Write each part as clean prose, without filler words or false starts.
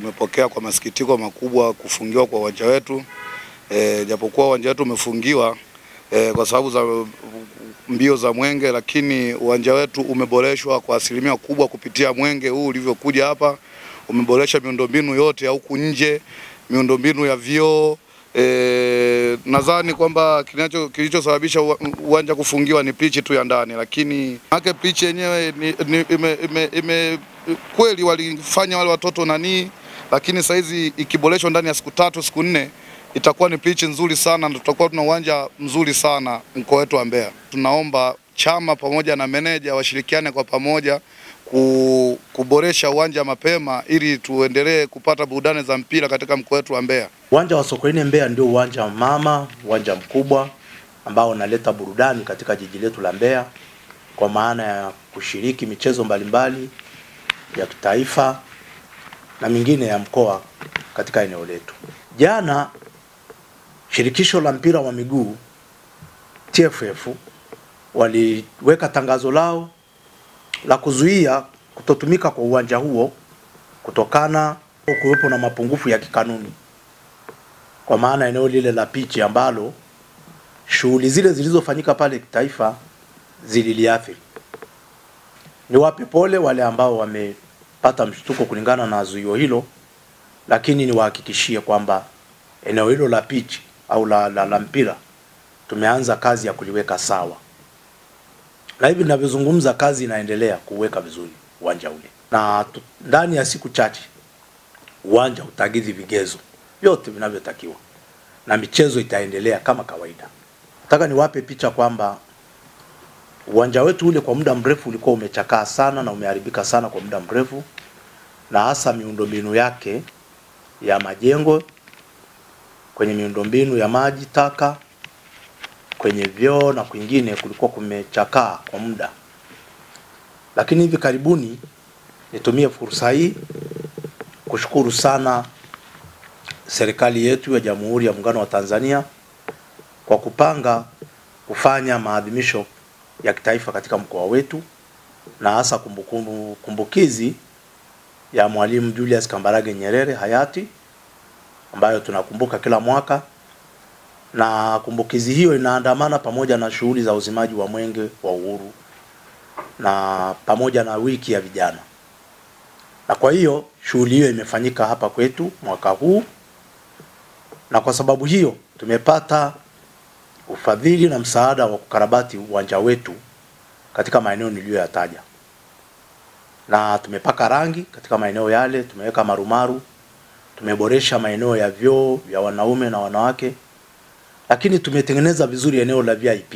tumepokea kwa masikitiko makubwa kufungiwa kwa uwanja wetu. Japokuwa uwanja wetu umefungiwa kwa sababu za mbio za mwenge, lakini uwanja wetu umeboreshwa kwa asilimia kubwa kupitia mwenge huu ulivyokuja hapa. Umeboresha miundombinu yote huku nje, miundombinu ya vyoo. Nadhani kwamba kilichosababisha uwanja kufungiwa ni pitch tu ya ndani, lakini hake pitch yenyewe kweli walifanya wale watoto nani, lakini saizi ikiboreshwa ndani ya siku 3 siku 4 itakuwa ni pitch nzuri sana na tutakuwa tuna uwanja mzuri sana mkoa wetu wa Mbeya. Tunaomba chama pamoja na meneja washirikiane kwa pamoja kuboresha uwanja mapema ili tuendelee kupata burudani za mpira katika mkoa wetu wa Mbeya. Uwanja wa Sokoine Mbeya ndio uwanja mama, uwanja mkubwa ambao unaleta burudani katika jiji letu la Mbeya kwa maana ya kushiriki michezo mbalimbali ya kitaifa na mingine ya mkoa katika eneo letu. Jana shirikisho la mpira wa miguu TFF waliweka tangazo lao la kuzuia kutotumika kwa uwanja huo kutokana kuwepo na mapungufu ya kikanuni, kwa maana eneo lile la pitch ambalo shughuli zile zilizofanyika pale kitaifa zililiathiri. Niwape pole wale ambao wamepata mshtuko kulingana na zuio hilo, lakini niwahakikishie kwamba eneo hilo la pitch au la mpira tumeanza kazi ya kuliweka sawa. Na hivi ninavyozungumza kazi inaendelea kuweka vizuri uwanja ule. Na ndani ya siku chache uwanja utakidhi vigezo vyote vinavyotakiwa na michezo itaendelea kama kawaida. Nataka niwape picha kwamba uwanja wetu ule kwa muda mrefu ulikuwa umechakaa sana na umeharibika sana kwa muda mrefu, na hasa miundombinu yake ya majengo, kwenye miundombinu ya maji taka, kwenye vyoo na kwingine kulikuwa kumechakaa kwa muda. Lakini hivi karibuni nitumie fursa hii kushukuru sana serikali yetu ya Jamhuri ya Muungano wa Tanzania kwa kupanga kufanya maadhimisho ya kitaifa katika mkoa wetu, na hasa kumbukizi ya Mwalimu Julius Kambarage Nyerere hayati ambayo tunakumbuka kila mwaka, na kumbukizi hiyo inaandamana pamoja na shughuli za uzimaji wa mwenge wa uhuru na pamoja na wiki ya vijana. Na kwa hiyo shughuli hiyo imefanyika hapa kwetu mwaka huu, na kwa sababu hiyo tumepata ufadhili na msaada wa kukarabati uwanja wetu katika maeneo niliyoyataja. Na tumepaka rangi katika maeneo yale, tumeweka marumaru, tumeboresha maeneo ya vyoo vya wanaume na wanawake, lakini tumetengeneza vizuri eneo la VIP.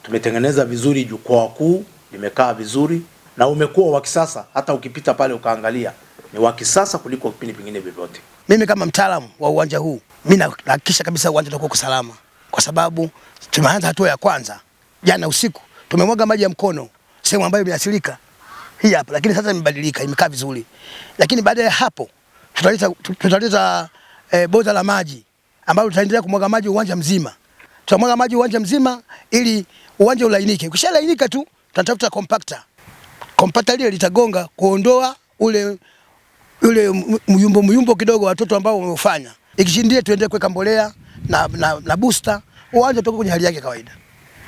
Tumetengeneza vizuri jukwaa kuu, limekaa vizuri na umekuwa wa kisasa. Hata ukipita pale ukaangalia ni wa kisasa kuliko vipindi vingine vyovyote. Mimi kama mtaalamu wa uwanja huu, mimi nahakikisha kabisa uwanja utakuwa salama, kwa sababu tumeanza hatua ya kwanza. Jana usiku tumemwaga maji ya mkono sehemu ambayo imeathirika hii hapa, lakini sasa imebadilika, imekaa vizuri. Lakini baada ya hapo tutaleta boza la maji ambalo tutaendelea kumwaga maji uwanja mzima. Tutamwaga maji uwanja mzima ili uwanja ulainike. Ukishalainika tu tunatafuta compactor. Compactor ile litagonga kuondoa ule muyumbo kidogo watoto ambao wamefanya. Ikishindia tuendelee kuweka mbolea na booster, uwanja utakuwa kwenye hali yake kawaida.